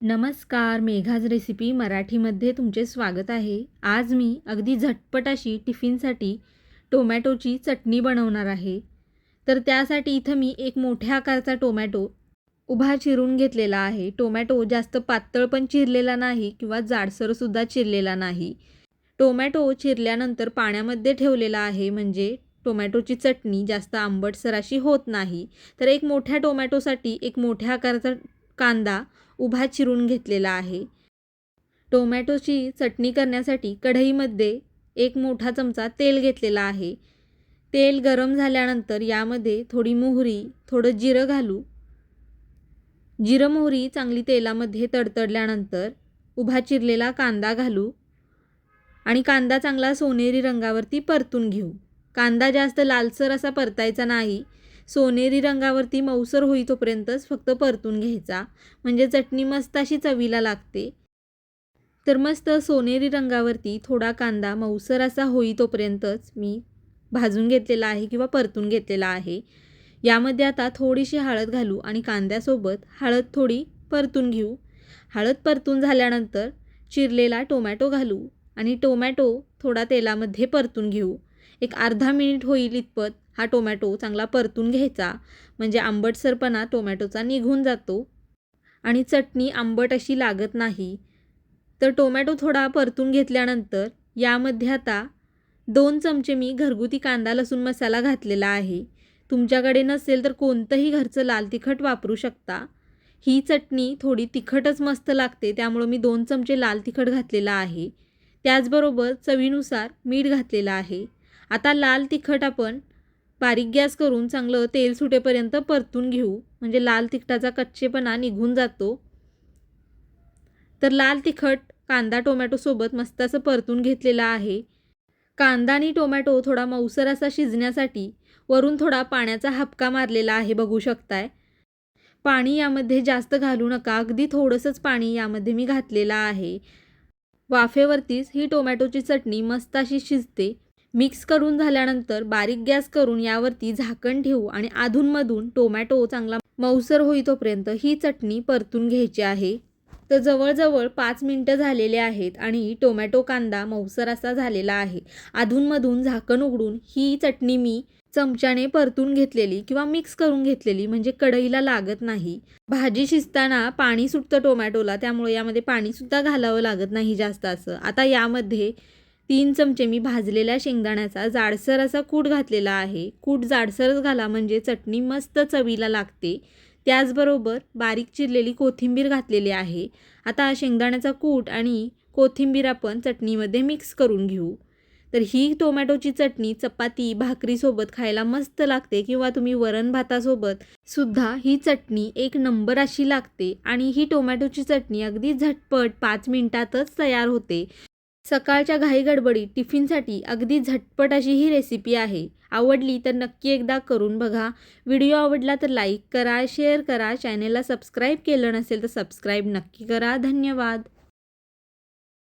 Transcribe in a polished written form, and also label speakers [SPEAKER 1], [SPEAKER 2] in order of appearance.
[SPEAKER 1] नमस्कार, मेघाज रेसिपी मराठीमध्ये तुमचे स्वागत आहे. आज मी अगदी झटपट अशी टिफिनसाठी टोमॅटोची चटणी बनवणार आहे. तर त्यासाठी इथं मी एक मोठ्या आकाराचा टोमॅटो उभा चिरून घेतलेला आहे. टोमॅटो जास्त पातळ पण चिरलेला नाही किंवा जाडसरसुद्धा चिरलेला नाही. टोमॅटो चिरल्यानंतर पाण्यामध्ये ठेवलेला आहे, म्हणजे टोमॅटोची चटणी जास्त आंबटसर अशी होत नाही. तर एक मोठ्या टोमॅटोसाठी एक मोठ्या आकाराचा कांदा उभा चिरून घेतलेला आहे. टोमॅटोची चटणी करण्यासाठी कढईमध्ये एक मोठा चमचा तेल घेतलेला आहे. तेल गरम झाल्यानंतर यामध्ये थोडी मोहरी, थोडं जिरं घालू. जिरं मोहरी चांगली तेलामध्ये तडतडल्यानंतर उभा चिरलेला कांदा घालू आणि कांदा चांगला सोनेरी रंगावरती परतून घेऊ. कांदा जास्त लालसर असा परतायचा नाही. सोनेरी रंगावरती मऊसर होईतोपर्यंतच फक्त परतून घ्यायचा, म्हणजे चटणी मस्त अशी चवीला लागते. तर मस्त सोनेरी रंगावरती थोडा कांदा मऊसर असा होईतोपर्यंतच मी भाजून घेतलेला आहे किंवा परतून घेतलेला आहे. यामध्ये आता थोडीशी हळद घालू आणि कांद्यासोबत हळद थोडी परतून घेऊ. हळद परतून झाल्यानंतर चिरलेला टोमॅटो घालू आणि टोमॅटो थोडा तेलामध्ये परतून घेऊ. एक अर्धा मिनिट होईल इतपत हा टोमॅटो चांगला परतून घ्यायचा, म्हणजे आंबटसरपणा टोमॅटोचा निघून जातो आणि चटणी आंबट अशी लागत नाही. तर टोमॅटो थोडा परतून घेतल्यानंतर यामध्ये आता 2 चमचे मी घरगुती कांदा लसूण मसाला घातलेला आहे. तुमच्याकडे नसेल तर कोणतंही घरचं लाल तिखट वापरू शकता. ही चटणी थोडी तिखटच मस्त लागते, त्यामुळं मी 2 चमचे लाल तिखट घातलेला आहे. त्याचबरोबर चवीनुसार मीठ घातलेलं आहे. आता लाल तिखट आपण बारीक गॅस करून चांगलं तेल सुटेपर्यंत परतून घेऊ, म्हणजे लाल तिखटाचा कच्चेपणा निघून जातो. तर लाल तिखट कांदा टोमॅटोसोबत मस्त असं परतून घेतलेला आहे. कांदा आणि टोमॅटो थोडा मऊसर असा शिजण्यासाठी वरून थोडा पाण्याचा हबका मारलेला आहे, बघू शकताय. पाणी यामध्ये जास्त घालू नका, अगदी थोडंसंच पाणी यामध्ये मी घातलेलं आहे. वाफेवरतीच ही टोमॅटोची चटणी मस्त अशी शिजते. मिक्स करून झाल्यानंतर बारीक गॅस करून यावरती झाकण ठेवू आणि अधूनमधून टोमॅटो चांगला मऊसर होईतोपर्यंत ही चटणी परतून घ्यायची आहे. तर जवळजवळ 5 मिनटं झालेले आहेत आणि टोमॅटो कांदा मऊसर असा झालेला आहे. अधूनमधून झाकण उघडून ही चटणी मी चमच्याने परतून घेतलेली किंवा मिक्स करून घेतलेली, म्हणजे कढईला लागत नाही. भाजी शिजताना पाणी सुटतं टोमॅटोला, त्यामुळे यामध्ये पाणीसुद्धा घालावं लागत नाही जास्त असं. आता यामध्ये 3 चमचे मी भाजलेल्या शेंगदाण्याचा जाडसर असा कूट घातलेला आहे. कूट जाडसरच घाला, म्हणजे चटणी मस्त चवीला लागते. त्याचबरोबर बारीक चिरलेली कोथिंबीर घातलेली आहे. आता शेंगदाण्याचा कूट आणि कोथिंबीर आपण चटणीमध्ये मिक्स करून घेऊ. तर ही टोमॅटोची चटणी चपाती भाकरीसोबत खायला मस्त लागते किंवा तुम्ही वरण भातासोबत सुद्धा ही चटणी एक नंबर अशी लागते. आणि ही टोमॅटोची चटणी अगदी झटपट 5 मिनिटातच तयार होते. सकाळच्या घाईगडबडीत टिफिनसाठी अगदी झटपट अशी ही रेसिपी आहे. आवडली तर नक्की एकदा करून बघा. व्हिडिओ आवडला तर लाईक करा, शेअर करा. चॅनेलला सबस्क्राईब केलं नसेल तर सबस्क्राईब नक्की करा. धन्यवाद.